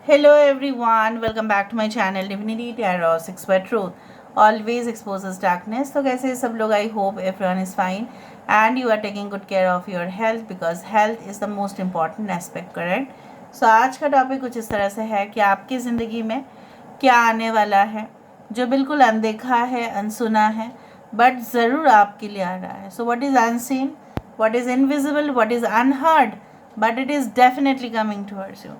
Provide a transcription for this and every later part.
Hello everyone, welcome back to my channel Divinity Tarot 6 by Truth. Always exposes darkness. तो कैसे सब लोग? I hope everyone is fine and you are taking good care of your health because health is the most important aspect, correct? So आज का topic कुछ इस तरह से है कि आपकी ज़िंदगी में क्या आने वाला है जो बिल्कुल अनदेखा है, अनसुना है, बट ज़रूर आपके लिए आ रहा है. So what is unseen, what is invisible, what is unheard, but it is definitely coming towards you.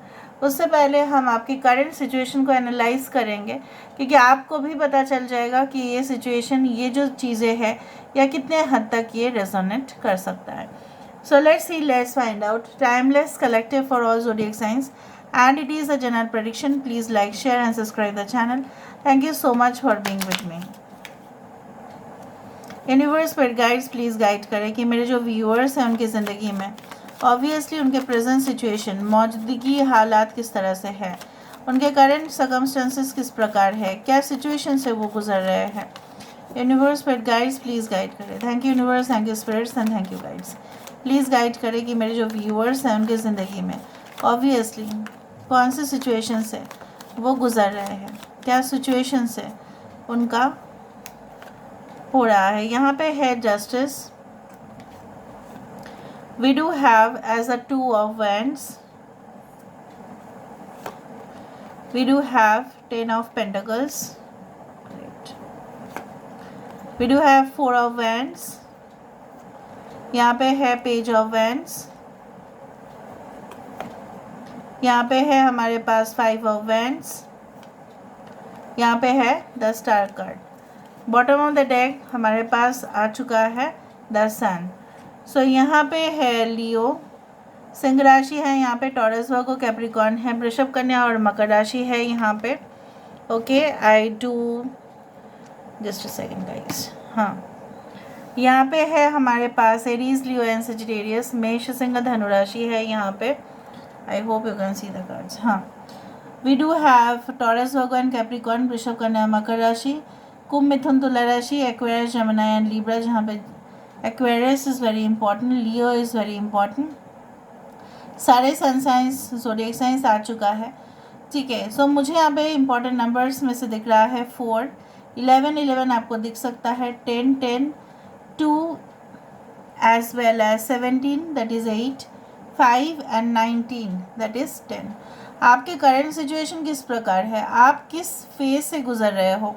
उससे पहले हम आपकी करंट सिचुएशन को एनालाइज करेंगे क्योंकि आपको भी पता चल जाएगा कि ये सिचुएशन, ये जो चीज़ें हैं या कितने हद तक ये रेजोनेट कर सकता है. So let's see, let's find out. Timeless collective for all zodiac signs and it is a general prediction. Please like, share and subscribe the channel. Thank you so much for being with me. Universe पर guides please guide करें कि मेरे जो viewers हैं उनकी ज़िंदगी में obviously उनके प्रेजेंट सिचुएशन, मौजूदगी हालात किस तरह से है, उनके करंट सर्कमस्टेंसेस किस प्रकार है, क्या सिचुएशन से वो गुजर रहे हैं. यूनिवर्स पर गाइड्स प्लीज़ गाइड करें. Thank you universe, thank you spirits and thank you guides. Please guide करें कि मेरे जो व्यूअर्स हैं उनकी ज़िंदगी में ऑब्वियसली कौन सी सिचुएशन से वो गुजर रहे हैं, क्या सिचुएशन से उनका हो रहा है. यहाँ पे है justice. We do have as a two of wands. We do have 10 of pentacles. Great. We do have 4 of wands. यहाँ पे है पेज ऑफ wands. यहाँ पे है हमारे पास 5 of wands. यहाँ पे है the star card. Bottom of the deck हमारे पास आ चुका है द सन. सो यहाँ पे है लियो, सिंह राशि है, यहाँ पे टॉरस, वर्गो, कैप्रिकॉर्न है, वृषभ, कन्या और मकर राशि है यहाँ पे. Okay, I do just a second guys. हाँ, यहाँ पे है हमारे पास एरीज, लियो एंड सजिटेरियस, मेष, सिंह, धनु राशि है यहाँ पे. I hope you can see the cards. हाँ, we do have Taurus, Virgo and Capricorn, वृषभ, कन्या, मकर राशि, कुंभ, मिथुन, तुला राशि, एक्वेरियस, जेमिनी एंड लिब्रा. जहाँ पे Aquarius is very important, Leo is very important. सारे सन साइंस, ज़ोडिएक साइंस आ चुका है. ठीक है. सो मुझे यहाँ पे इंपॉर्टेंट नंबर्स में से दिख रहा है 4, 11, 11 आपको दिख सकता है, 10, 10, 2 as well as 17 that is 8, 5 and 19 that is 10. आपके करंट सिचुएशन किस प्रकार है, आप किस फेज से गुजर रहे हो.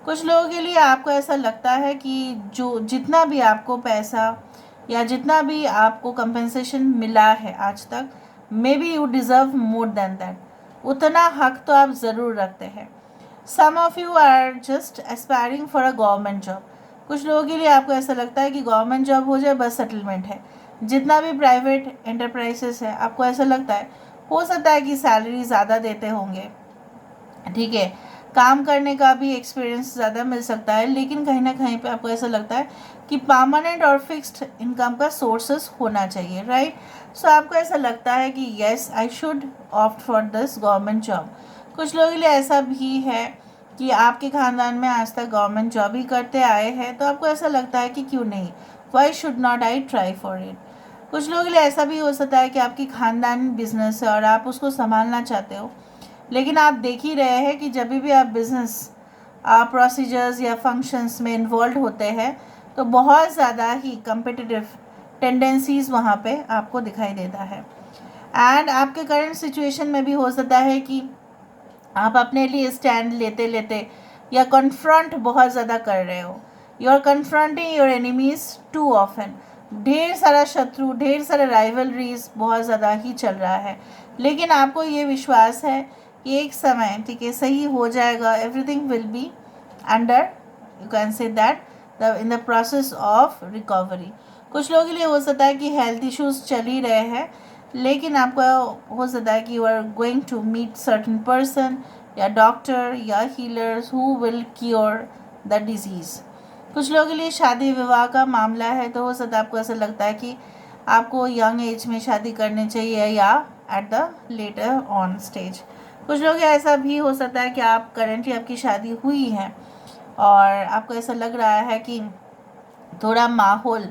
कुछ लोगों के लिए आपको ऐसा लगता है कि जो जितना भी आपको पैसा या जितना भी आपको कंपेंसेशन मिला है आज तक, maybe you deserve more than that. उतना हक तो आप ज़रूर रखते हैं. Some of you are just aspiring for a government job. कुछ लोगों के लिए आपको ऐसा लगता है कि गवर्नमेंट जॉब हो जाए बस सेटलमेंट है. जितना भी प्राइवेट एंटरप्राइजेस है आपको ऐसा लगता है, हो सकता है कि सैलरी ज़्यादा देते होंगे, ठीक है, काम करने का भी एक्सपीरियंस ज़्यादा मिल सकता है, लेकिन कहीं ना कहीं पे आपको ऐसा लगता है कि परमानेंट और फिक्स्ड इनकम का सोर्सेस होना चाहिए, राइट. सो आपको ऐसा लगता है कि yes I should opt for this government job. कुछ लोगों के लिए ऐसा भी है कि आपके ख़ानदान में आज तक गवर्नमेंट जॉब ही करते आए हैं, तो आपको ऐसा लगता है कि क्यों नहीं, why should not I try for it. कुछ लोगों के लिए ऐसा भी हो सकता है कि आपकी ख़ानदान बिजनेस है और आप उसको संभालना चाहते हो, लेकिन आप देख ही रहे हैं कि जब भी आप बिज़नेस प्रोसीजर्स या फंक्शंस में इन्वॉल्व होते हैं तो बहुत ज़्यादा ही कम्पिटिटिव टेंडेंसीज़ वहाँ पे आपको दिखाई देता है. एंड आपके करंट सिचुएशन में भी हो सकता है कि आप अपने लिए स्टैंड लेते लेते या कन्फ्रंट बहुत ज़्यादा कर रहे हो. You are confronting your enemies too often. ढेर सारा शत्रु, ढेर सारा राइवलरीज बहुत ज़्यादा ही चल रहा है, लेकिन आपको ये विश्वास है कि एक समय, ठीक है, सही हो जाएगा. Everything will be under, you can say that, in the process of recovery. कुछ लोगों के लिए हो सकता है कि हेल्थ इश्यूज चल ही रहे हैं, लेकिन आपको हो सकता है कि you are going to meet certain person या डॉक्टर या healers who will cure the disease. कुछ लोगों के लिए शादी विवाह का मामला है, तो हो सकता है आपको ऐसा लगता है कि आपको यंग एज में शादी करनी चाहिए या at the later on stage. कुछ लोग ऐसा भी हो सकता है कि आप करेंटली आपकी शादी हुई है और आपको ऐसा लग रहा है कि थोड़ा माहौल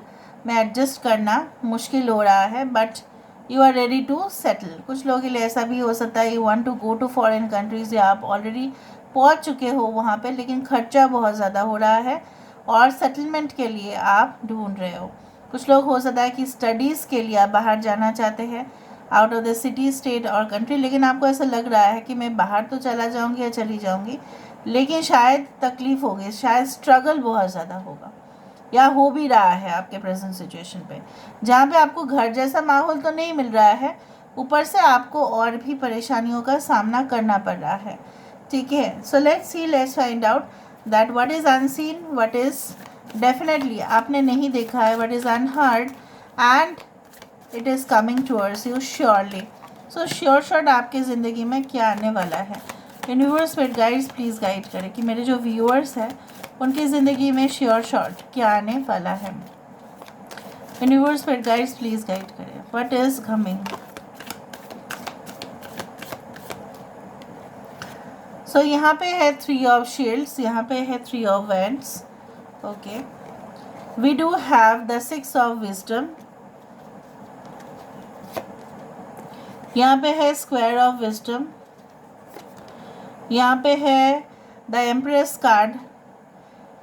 में एडजस्ट करना मुश्किल हो रहा है, but you are ready to settle. कुछ लोगों के लिए ऐसा भी हो सकता है, you want to go to foreign countries, या आप ऑलरेडी पहुंच चुके हो वहाँ पे, लेकिन खर्चा बहुत ज़्यादा हो रहा है और सेटलमेंट के लिए आप ढूंढ रहे हो। कुछ लोग हो सकता है कि स्टडीज़ के लिए आप बाहर जाना चाहते हैं, out of the city, state और कंट्री, लेकिन आपको ऐसा लग रहा है कि मैं बाहर तो चला जाऊंगी या चली जाऊंगी, लेकिन शायद तकलीफ़ होगी, शायद स्ट्रगल बहुत ज़्यादा होगा, या हो भी रहा है आपके प्रेजेंट सिचुएशन पे, जहाँ पे आपको घर जैसा माहौल तो नहीं मिल रहा है, ऊपर से आपको और भी परेशानियों का सामना करना पड़ रहा है। ठीक है, so let's find out that what is unseen, what is definitely आपने नहीं देखा है, what is unheard and it is coming towards you surely. So sure shot आपकी ज़िंदगी में क्या आने वाला है। Universe spirit guides please guide करें कि मेरे जो व्यूअर्स हैं उनकी ज़िंदगी में श्योर शॉट क्या आने वाला है। Universe spirit guides please guide करें, व्हाट इज़ कमिंग। सो यहाँ पे है 3 ऑफ शील्ड्स, यहाँ पे है 3 of wands. Okay, we do have the 6 of wisdom, यहाँ पे है स्क्वायर ऑफ विजडम, यहाँ पे है द एम्प्रेस कार्ड,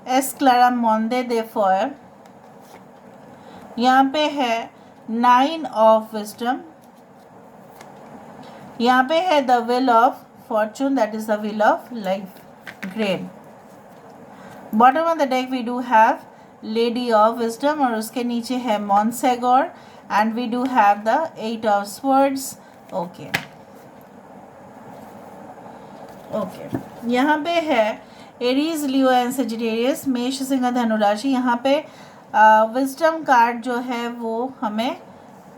एस क्लारा मोंडे दे फॉयर, यहाँ पे है 9 ऑफ विजडम, यहाँ पे है the wheel of fortune, that is the wheel of life, great. Bottom of the deck we do have lady of wisdom और उसके नीचे है मॉन्सेगोर and we do have the 8 of swords. Okay, यहाँ पे है एरीज, लियो एंड सेजिटेरियस, मेष, सिंह, धनु राशि। यहाँ पे विजडम कार्ड जो है वो हमें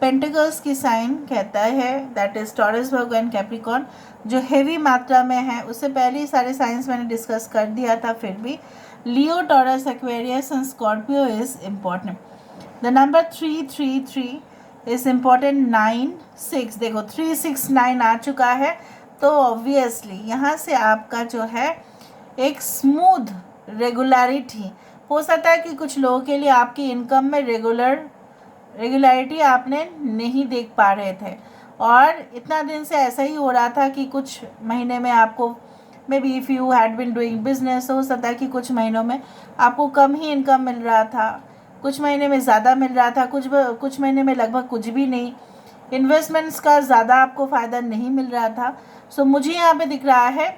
पेंटिकल्स की साइन कहता है, that is taurus, Virgo and Capricorn, जो हेवी मात्रा में है। उससे पहले ही सारे साइंस मैंने डिस्कस कर दिया था, फिर भी Leo, Taurus, Aquarius and Scorpio is important. The number 333 is important. 9, 6, देखो 3, 6, 9 आ चुका है, तो ऑब्वियसली यहाँ से आपका जो है एक स्मूथ रेगुलरिटी हो सकता है कि कुछ लोगों के लिए आपकी इनकम में रेगुलरिटी आपने नहीं देख पा रहे थे, और इतना दिन से ऐसा ही हो रहा था कि कुछ महीने में आपको, may be if you had been doing business, हो सकता है कि कुछ महीनों में आपको कम ही इनकम मिल रहा था, कुछ महीने में ज़्यादा मिल रहा था, कुछ महीने में लगभग कुछ भी नहीं, इन्वेस्टमेंट्स का ज़्यादा आपको फ़ायदा नहीं मिल रहा था। सो मुझे यहाँ पे दिख रहा है,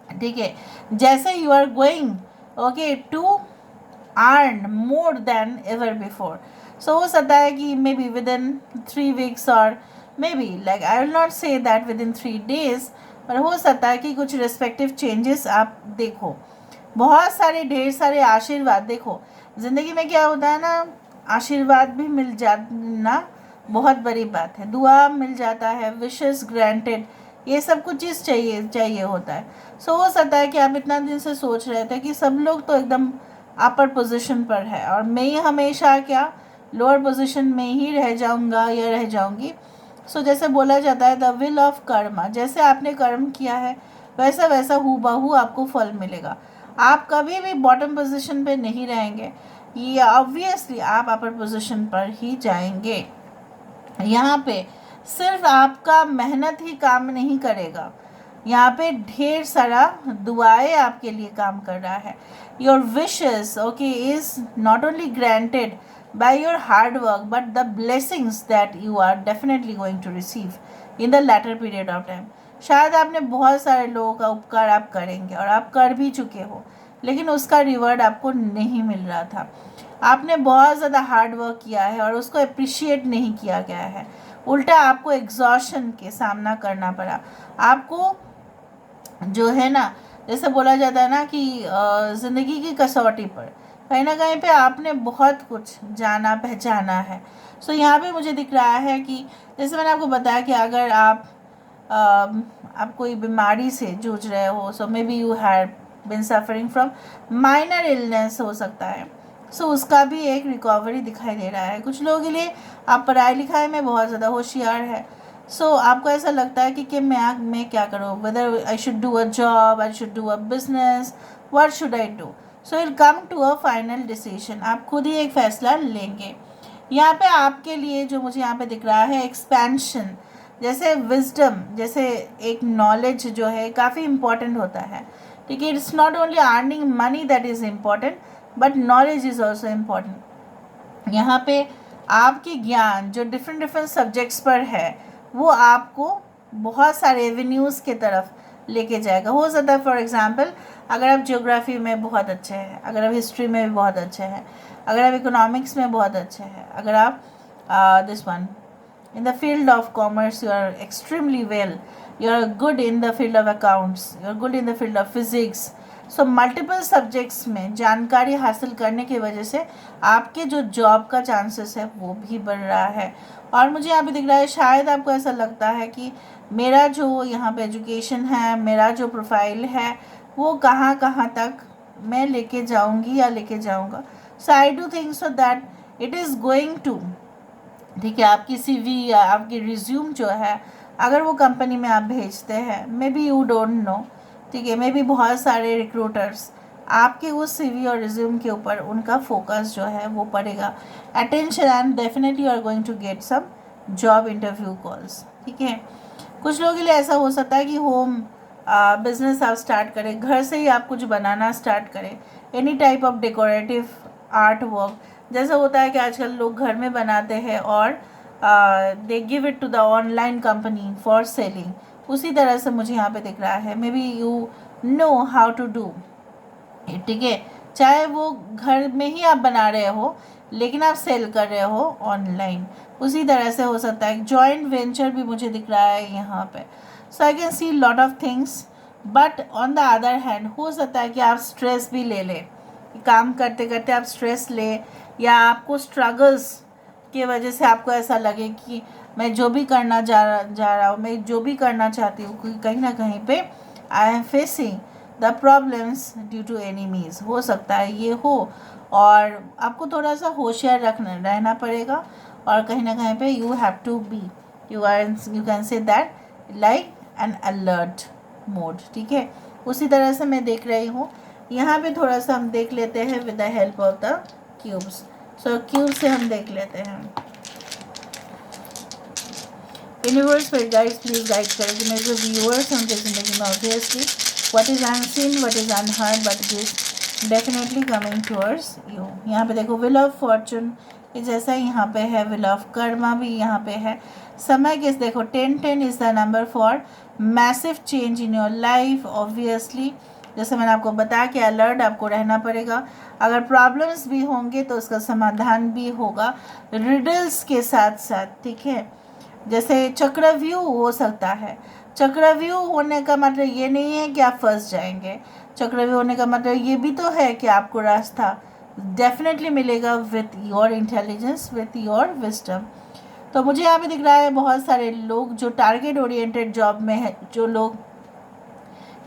ठीक है, जैसे you are going okay to earn more than ever before. So हो सकता है कि maybe within 3 weeks और maybe like I will not say that within 3 days, पर हो सकता है कि कुछ रिस्पेक्टिव चेंजेस आप देखो, बहुत सारे ढेर सारे आशीर्वाद। देखो ज़िंदगी में क्या होता है ना, आशीर्वाद भी मिल जाना बहुत बड़ी बात है, दुआ मिल जाता है, विशेस ग्रांटेड, ये सब कुछ चीज़ चाहिए होता है। सो हो सकता है कि आप इतना दिन से सोच रहे थे कि सब लोग तो एकदम अपर पोजीशन पर है और मैं ही हमेशा क्या लोअर पोजीशन में ही रह जाऊंगा या रह जाऊंगी। सो जैसे बोला जाता है द विल ऑफ कर्मा, जैसे आपने कर्म किया है वैसा वैसा हूबहू आपको फल मिलेगा। आप कभी भी बॉटम पोजीशन पे नहीं रहेंगे, ये ऑब्वियसली आप अपर पोजीशन पर ही जाएंगे। यहाँ पे सिर्फ आपका मेहनत ही काम नहीं करेगा, यहाँ पे ढेर सारा दुआएं आपके लिए काम कर रहा है। Your wishes okay is not only granted by your hard work but the blessings that you are definitely going to receive in the later period of time. शायद आपने बहुत सारे लोगों का उपकार आप करेंगे और आप कर भी चुके हो, लेकिन उसका रिवॉर्ड आपको नहीं मिल रहा था। आपने बहुत ज़्यादा हार्ड वर्क किया है और उसको अप्रिशिएट नहीं किया गया है, उल्टा आपको एग्जॉशन के सामना करना पड़ा। आपको जो है ना, जैसे बोला जाता है ना कि ज़िंदगी की कसौटी पर कहीं ना कहीं पे आपने बहुत कुछ जाना पहचाना है। सो यहाँ पे मुझे दिख रहा है कि जैसे मैंने आपको बताया कि अगर आप कोई बीमारी से जूझ रहे हो, so maybe you have been suffering from minor illness हो सकता है, सो उसका भी एक रिकवरी दिखाई दे रहा है। कुछ लोगों के लिए आप पढ़ाई लिखाई में बहुत ज़्यादा होशियार है, सो आपको ऐसा लगता है कि मैं क्या करूँ, whether I should do a job, I should do a business, what should I do. So will come to a final decision, आप खुद ही एक फ़ैसला लेंगे। यहाँ पे आपके लिए जो मुझे यहाँ पे दिख रहा है एक्सपेंशन, जैसे विजडम, जैसे एक नॉलेज जो है काफ़ी इम्पॉर्टेंट होता है, ठीक है। It's not only earning money that is important, but knowledge is also important. यहाँ पे आपके ज्ञान जो डिफरेंट डिफरेंट सब्जेक्ट्स पर है वो आपको बहुत सारे एवेन्यूज़ के तरफ लेके जाएगा। हो सकता है फॉर एग्जांपल अगर आप ज्योग्राफी में बहुत अच्छे हैं, अगर आप हिस्ट्री में भी बहुत अच्छे हैं, अगर आप इकोनॉमिक्स में बहुत अच्छे हैं, अगर आप this one in the field of commerce you are extremely well, you are good in the field of accounts, you are good in the field of physics, so multiple subjects में जानकारी हासिल करने की वजह से आपके जो जॉब का चांसेस है वो भी बढ़ रहा है। और मुझे यहाँ पे दिख रहा है शायद आपको ऐसा लगता है कि मेरा जो यहाँ पे एजुकेशन है, मेरा जो प्रोफाइल है वो कहाँ कहाँ तक मैं लेके जाऊँगी या लेके जाऊँगा। So I do think so that it is going to, ठीक है, आपकी सीवी या आपकी रिज्यूम जो है अगर वो कंपनी में आप भेजते हैं, may be you don't know, ठीक है, मे बी बहुत सारे रिक्रूटर्स आपके उस सीवी और रिज्यूम के ऊपर उनका फोकस जो है वो पड़ेगा, attention, and definitely you are going to get some job interview calls, ठीक है। कुछ लोगों के लिए ऐसा हो सकता है कि होम बिजनेस आप स्टार्ट करें, घर से ही आप कुछ बनाना स्टार्ट करें, any type of decorative art work, जैसा होता है कि आजकल लोग घर में बनाते हैं और they give it to the online company for selling, उसी तरह से मुझे यहाँ पे दिख रहा है। Maybe you know how to do, ठीक है, चाहे वो घर में ही आप बना रहे हो लेकिन आप सेल कर रहे हो ऑनलाइन, उसी तरह से हो सकता है। जॉइंट वेंचर भी मुझे दिख रहा है यहाँ पे। So I can see lot of things, but on the other hand हो सकता है कि आप स्ट्रेस भी ले लें, काम करते करते आप स्ट्रेस ले, या आपको स्ट्रगल्स की वजह से आपको ऐसा लगे कि मैं जो भी करना जा रहा हूँ, मैं जो भी करना चाहती हूँ, क्योंकि कहीं ना कहीं पे I am facing the problems due to enemies, हो सकता है ये हो, और आपको थोड़ा सा होशियार रहना पड़ेगा, और कहीं ना कहीं पे you have to be, you can say that like an alert mode, ठीक है। उसी तरह से मैं देख रही हूँ यहाँ पे थोड़ा सा हम देख लेते हैं with the help of the cubes. So cube से हम देख लेते हैं। यूनिवर्स पर गाइड्स प्लीज गाइड करें कि मेरे जो व्यूअर्स हैं उनकी जिंदगी में obviously what is unseen, what is unheard, but it is definitely coming towards you. यहाँ पे देखो विल ऑफ फॉर्चून जैसा यहाँ पे है, विल ऑफ कर्मा भी यहाँ पे है। समय किस देखो 10 is the number for massive change in your life. Obviously जैसे मैंने आपको बताया कि अलर्ट आपको रहना पड़ेगा, अगर प्रॉब्लम्स भी होंगे तो उसका समाधान भी होगा रिडल्स के साथ साथ, ठीक है। जैसे चक्रव्यूह हो सकता है, चक्रव्यूह होने का मतलब ये नहीं है कि आप फंस जाएंगे, चक्रव्यूह होने का मतलब ये भी तो है कि आपको रास्ता डेफिनेटली मिलेगा with your intelligence, with your wisdom. तो मुझे यहाँ पे दिख रहा है बहुत सारे लोग जो टारगेट ओरिएंटेड जॉब में है, जो लोग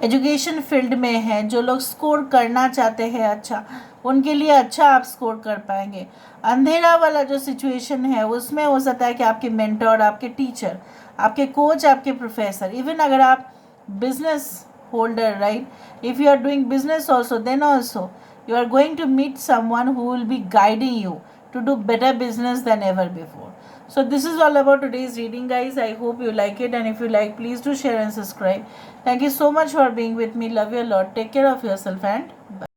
एजुकेशन फील्ड में हैं, जो लोग स्कोर करना चाहते हैं अच्छा, उनके लिए अच्छा आप स्कोर कर पाएंगे। अंधेरा वाला जो सिचुएशन है उसमें हो सकता है कि आपके मेंटर, आपके टीचर, आपके कोच, आपके प्रोफेसर, इवन अगर आप business holder, right, if you are doing business also, then also you are going to meet someone who will be guiding you to do better business than ever before. So this is all about today's reading, guys. I hope you like it, and if you like, please do share and subscribe. Thank you so much for being with me. Love you a lot. Take care of yourself, and bye.